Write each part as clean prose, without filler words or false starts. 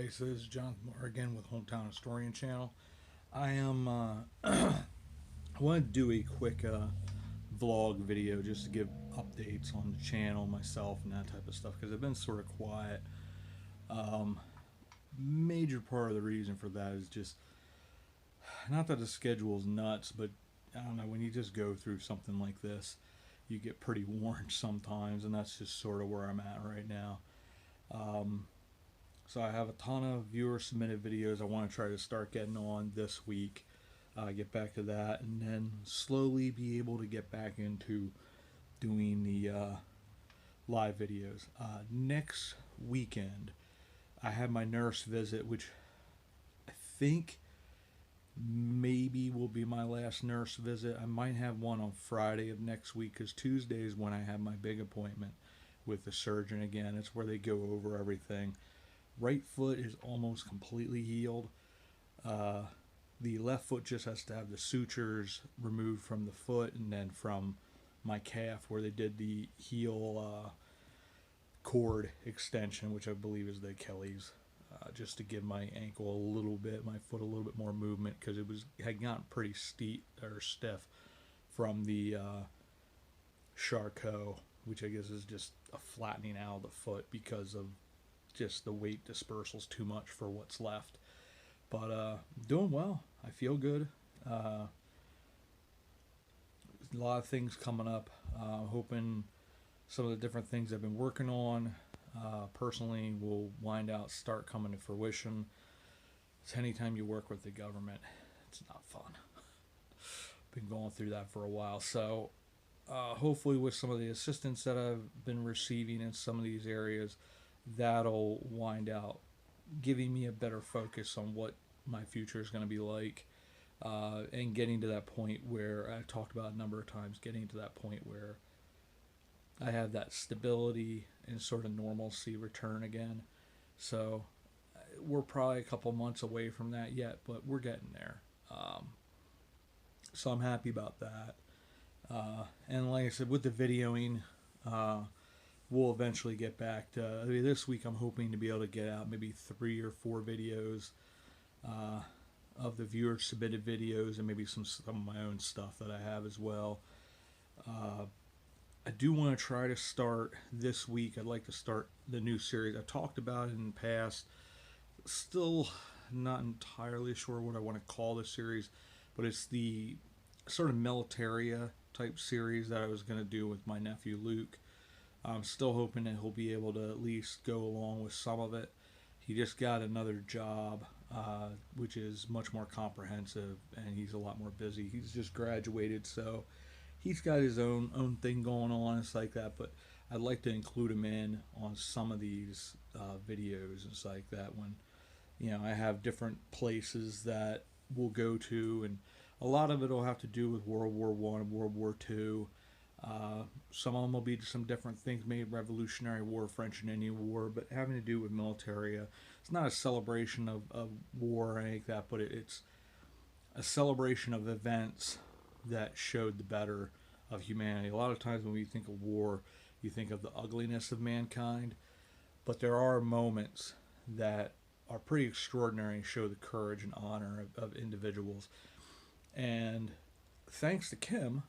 Hey, so this is John Moore again with Hometown Historian channel. I am I want to do a quick vlog video just to give updates on the channel, myself, and that type of stuff because I've been sort of quiet. Major part of the reason for that is just not that the schedule is nuts, but I don't know, when you just go through something like this, you get pretty worn sometimes, and that's just sort of where I'm at right now. So I have a ton of viewer submitted videos I want to try to start getting on this week. Get back to that, and then slowly be able to get back into doing the live videos. Next weekend, I have my nurse visit, which I think maybe will be my last nurse visit. I might have one on Friday of next week because Tuesday is when I have my big appointment with the surgeon again. It's where they go over everything. Right foot is almost completely healed. The left foot just has to have the sutures removed from the foot and then from my calf where they did the heel cord extension, which I believe is the Achilles, just to give my ankle a little bit, my foot a little bit more movement because had gotten pretty steep or stiff from the Charcot, which I guess is just a flattening out of the foot because of just the weight dispersal's too much for what's left. But doing well. I feel good. A lot of things coming up. Hoping some of the different things I've been working on personally will start coming to fruition. It's anytime you work with the government, it's not fun. Been going through that for a while. So hopefully with some of the assistance that I've been receiving in some of these areas, that'll wind out giving me a better focus on what my future is going to be like, and getting to that point where I've talked about a number of times, getting to that point where I have that stability and sort of normalcy return again. So we're probably a couple months away from that yet, but we're getting there. So I'm happy about that. And like I said, with the videoing, we'll eventually get back to, this week I'm hoping to be able to get out maybe 3 or 4 videos of the viewer submitted videos and maybe some of my own stuff that I have as well. I do want to try to start this week. I'd like to start the new series. I've talked about it in the past. Still not entirely sure what I want to call the series, but it's the sort of militaria type series that I was going to do with my nephew Luke. I'm still hoping that he'll be able to at least go along with some of it. He just got another job, which is much more comprehensive, and he's a lot more busy. He's just graduated, so he's got his own thing going on. It's like that, but I'd like to include him in on some of these videos. It's like that when, I have different places that we'll go to, and a lot of it will have to do with World War I and World War II. Some of them will be some different things, maybe Revolutionary War, French and Indian War, but having to do with military. It's not a celebration of war or anything like that, but it's a celebration of events that showed the better of humanity. A lot of times when we think of war, you think of the ugliness of mankind, but there are moments that are pretty extraordinary and show the courage and honor of individuals. And thanks to Kim,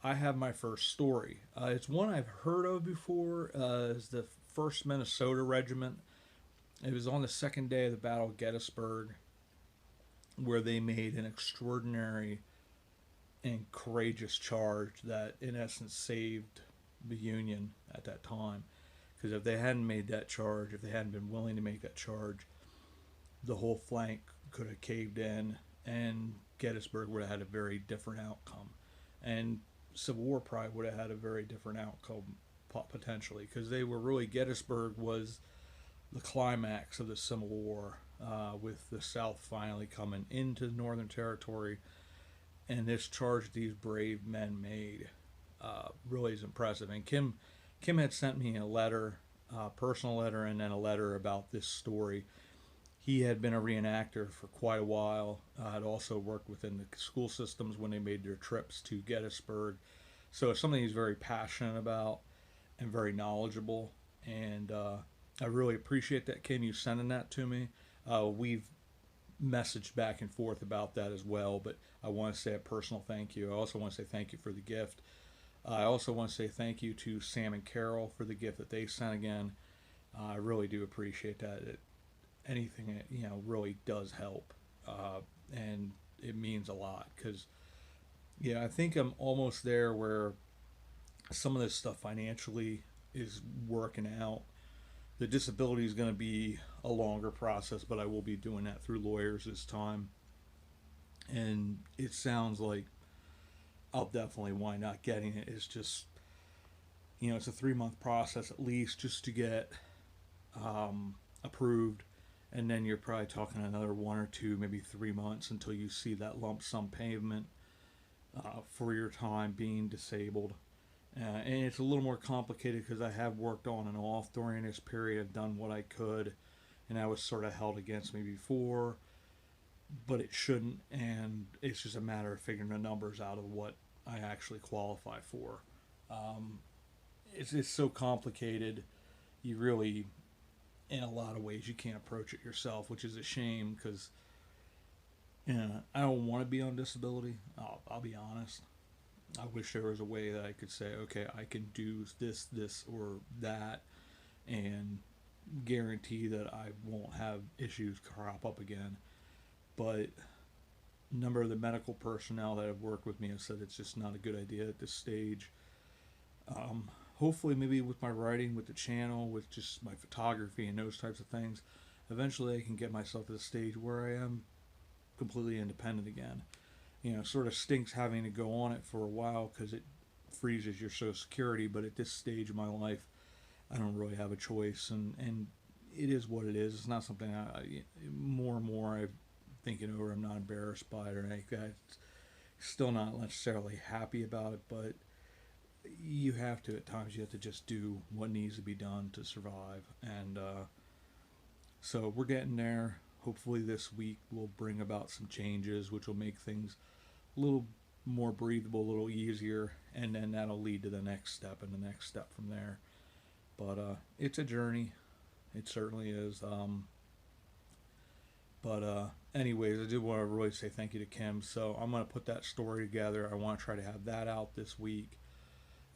I have my first story. It's one I've heard of before. It's the 1st Minnesota Regiment. It was on the second day of the Battle of Gettysburg, where they made an extraordinary and courageous charge that, in essence, saved the Union at that time. Because if they hadn't made that charge, if they hadn't been willing to make that charge, the whole flank could have caved in, and Gettysburg would have had a very different outcome. And Civil War probably would have had a very different outcome potentially, because Gettysburg was the climax of the Civil War, with the South finally coming into the Northern Territory, and this charge these brave men made really is impressive. And Kim had sent me a letter, personal letter, and then a letter about this story. He had been a reenactor for quite a while. Had also worked within the school systems when they made their trips to Gettysburg. So it's something he's very passionate about and very knowledgeable. And I really appreciate that, Kim, you sending that to me. We've messaged back and forth about that as well, but I want to say a personal thank you. I also want to say thank you for the gift. I also want to say thank you to Sam and Carol for the gift that they sent again. I really do appreciate that. Anything that, really does help, and it means a lot because, yeah, I think I'm almost there where some of this stuff financially is working out. The disability is going to be a longer process, but I will be doing that through lawyers this time. And it sounds like I'll definitely wind up getting it. It's just, it's a 3 month process at least just to get approved. And then you're probably talking another 1 or 2, maybe 3 months until you see that lump sum payment for your time being disabled. And it's a little more complicated because I have worked on and off during this period. I've done what I could, and I was sort of held against me before, but it shouldn't. And it's just a matter of figuring the numbers out of what I actually qualify for. It's so complicated. You really, in a lot of ways, you can't approach it yourself, which is a shame because I don't want to be on disability. I'll be honest. I wish there was a way that I could say, okay, I can do this, or that, and guarantee that I won't have issues crop up again. But a number of the medical personnel that have worked with me have said it's just not a good idea at this stage. Hopefully, maybe with my writing, with the channel, with just my photography and those types of things, eventually I can get myself to the stage where I am completely independent again. Sort of stinks having to go on it for a while because it freezes your Social Security, but at this stage of my life, I don't really have a choice, and it is what it is. It's not something more and more I'm thinking over. I'm not embarrassed by it or anything like that. Still not necessarily happy about it, but you have to, at times, you have to just do what needs to be done to survive, and so we're getting there. Hopefully this week will bring about some changes, which will make things a little more breathable, a little easier, and then that'll lead to the next step and the next step from there. But it's a journey. It certainly is. Anyways, I did want to really say thank you to Kim. So I'm going to put that story together. I want to try to have that out this week.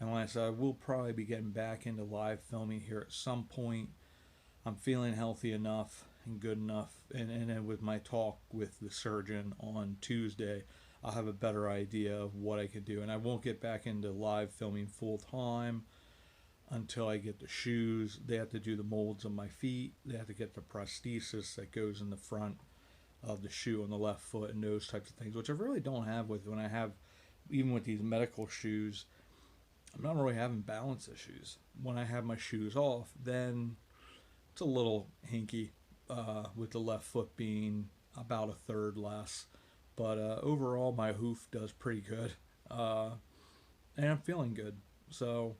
And like I said, I will probably be getting back into live filming here at some point. I'm feeling healthy enough and good enough, and then with my talk with the surgeon on Tuesday, I'll have a better idea of what I can do. And I won't get back into live filming full time until I get the shoes. They have to do the molds on my feet. They have to get the prosthesis that goes in the front of the shoe on the left foot and those types of things, which I really don't have with when I have, even with these medical shoes, I'm not really having balance issues. When I have my shoes off, then it's a little hinky, with the left foot being about a third less. But overall, my hoof does pretty good, and I'm feeling good. So,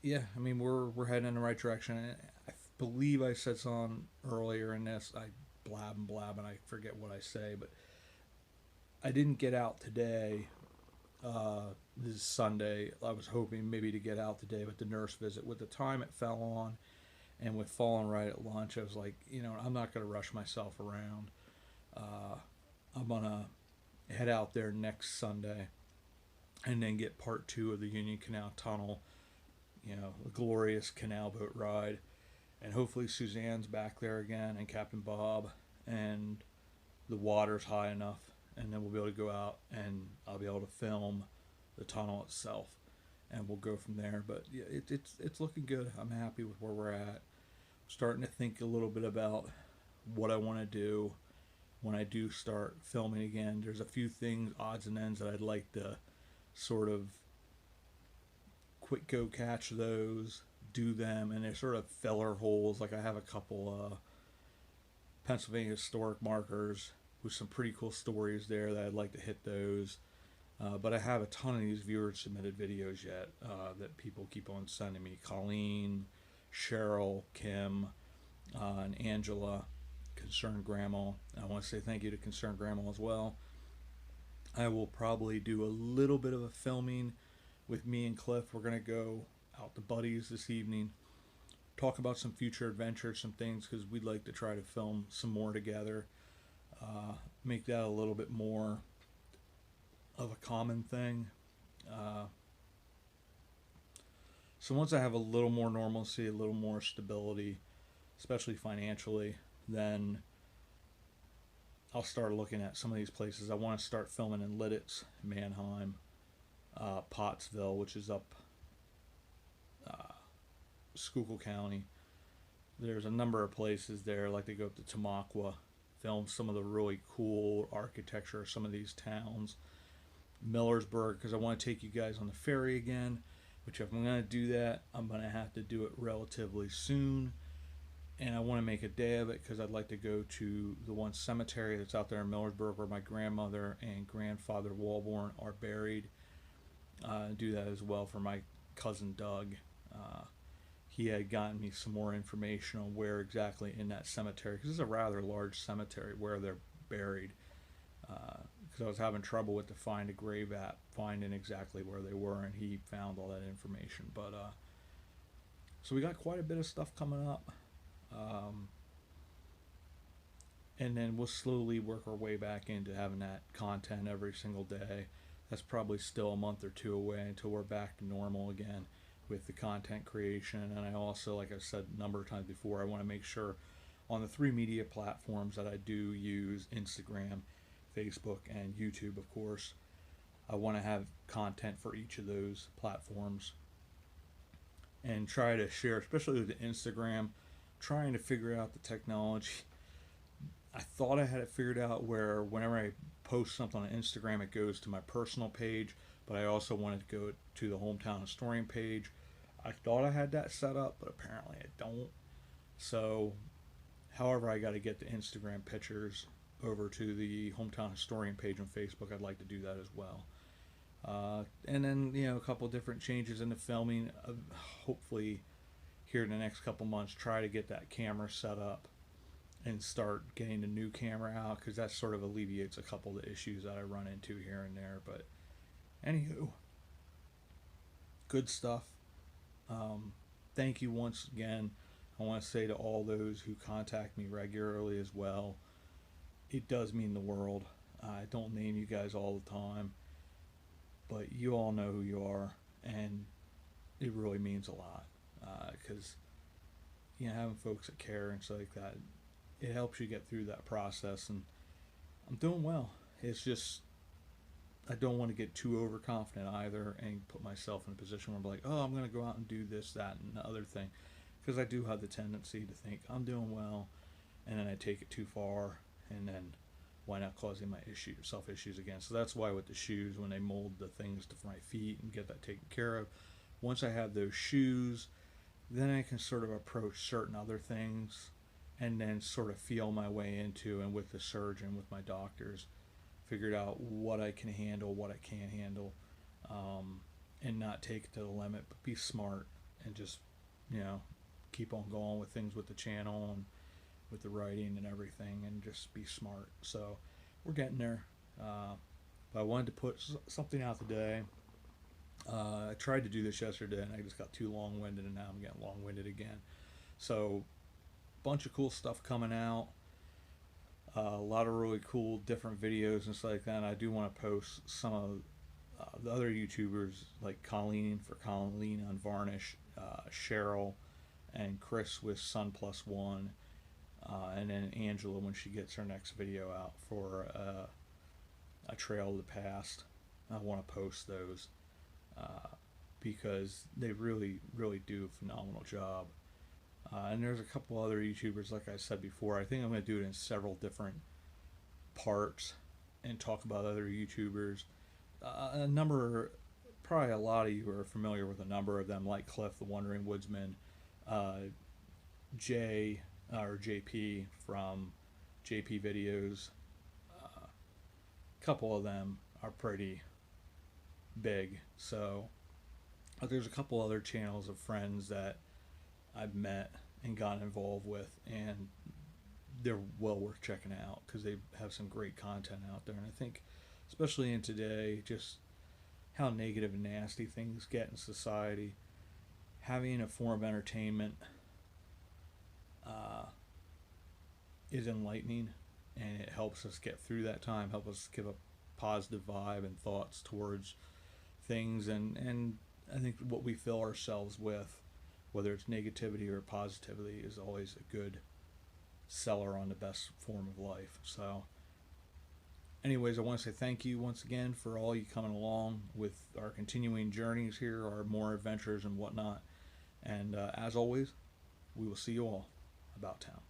yeah, I mean, we're heading in the right direction. I believe I said something earlier in this. I blab and I forget what I say, but I didn't get out today. This is Sunday. I was hoping maybe to get out today, but the nurse visit, with the time it fell on, and with falling right at lunch, I was like, I'm not going to rush myself around. I'm going to head out there next Sunday and then get part 2 of the Union Canal Tunnel, the glorious canal boat ride. And hopefully Suzanne's back there again, and Captain Bob, and the water's high enough, and then we'll be able to go out and I'll be able to film the tunnel itself, and we'll go from there. But yeah, it's looking good. I'm happy with where we're at. I'm starting to think a little bit about what I want to do when I do start filming again. There's a few things, odds and ends, that I'd like to sort of quick go catch those, do them, and they're sort of filler holes. Like I have a couple Pennsylvania historic markers with some pretty cool stories there that I'd like to hit those. But I have a ton of these viewer submitted videos yet that people keep on sending me. Colleen, Cheryl, Kim, and Angela, Concerned Grandma. I want to say thank you to Concerned Grandma as well. I will probably do a little bit of a filming with me and Cliff. We're going to go out to Buddy's this evening talk about some future adventures, some things, because we'd like to try to film some more together. Make that a little bit more of a common thing. Uh, so once I have a little more normalcy, a little more stability, especially financially, then I'll start looking at some of these places. I want to start filming in Lidditz, Mannheim, Pottsville, which is up Schuylkill County. There's a number of places there. I like to go up to Tamaqua, film some of the really cool architecture of some of these towns. Millersburg, because I want to take you guys on the ferry again, which if I'm going to do that, I'm going to have to do it relatively soon. And I want to make a day of it because I'd like to go to the one cemetery that's out there in Millersburg where my grandmother and grandfather Walborn are buried. Do that as well for my cousin Doug. He had gotten me some more information on where exactly in that cemetery, because it's a rather large cemetery where they're buried. Because I was having trouble with the Find a Grave app, finding exactly where they were, and he found all that information. But so we got quite a bit of stuff coming up. And then we'll slowly work our way back into having that content every single day. That's probably still a month or two away until we're back to normal again with the content creation. And I also, like I said a number of times before, I want to make sure on the 3 media platforms that I do use, Instagram, Facebook, and YouTube, of course, I want to have content for each of those platforms and try to share, especially with the Instagram, trying to figure out the technology. I thought I had it figured out where whenever I post something on Instagram, it goes to my personal page, but I also wanted to go to the Hometown Historian page. I thought I had that set up, but apparently I don't. So, however, I got to get the Instagram pictures over to the Hometown Historian page on Facebook. I'd like to do that as well. And then, a couple different changes in the filming. Hopefully, here in the next couple months, try to get that camera set up and start getting the new camera out, because that sort of alleviates a couple of the issues that I run into here and there. But anywho, good stuff. Thank you once again. I want to say to all those who contact me regularly as well, it does mean the world. I don't name you guys all the time, but you all know who you are, and it really means a lot, because having folks that care and stuff like that, it helps you get through that process. And I'm doing well. It's just I don't want to get too overconfident either and put myself in a position where I'm like, oh, I'm going to go out and do this, that, and the other thing, because I do have the tendency to think I'm doing well, and then I take it too far, and then why not causing my self issues again. So that's why with the shoes, when they mold the things for my feet and get that taken care of, once I have those shoes, then I can sort of approach certain other things and then sort of feel my way into, and with the surgeon, with my doctors, figured out what I can handle, what I can't handle, and not take it to the limit, but be smart and just, keep on going with things with the channel and with the writing and everything, and just be smart. So we're getting there. But I wanted to put something out today. I tried to do this yesterday and I just got too long-winded, and now I'm getting long-winded again. So bunch of cool stuff coming out. A lot of really cool different videos and stuff like that. And I do want to post some of the other YouTubers, like Colleen Unvarnished, Cheryl, and Chris with Sun Plus One, and then Angela when she gets her next video out for a Trail of the Past. I want to post those because they really, really do a phenomenal job. And there's a couple other YouTubers, like I said before. I think I'm going to do it in several different parts and talk about other YouTubers. Probably a lot of you are familiar with a number of them, like Cliff, the Wandering Woodsman, Jay, or JP from JP Videos. A couple of them are pretty big. So there's a couple other channels of friends that I've met and gotten involved with, and they're well worth checking out because they have some great content out there. And I think, especially in today, just how negative and nasty things get in society, having a form of entertainment is enlightening, and it helps us get through that time, help us give a positive vibe and thoughts towards things, and I think what we fill ourselves with, whether it's negativity or positivity, is always a good seller on the best form of life. So anyways, I want to say thank you once again for all you coming along with our continuing journeys here, our more adventures and whatnot. And as always, we will see you all about town.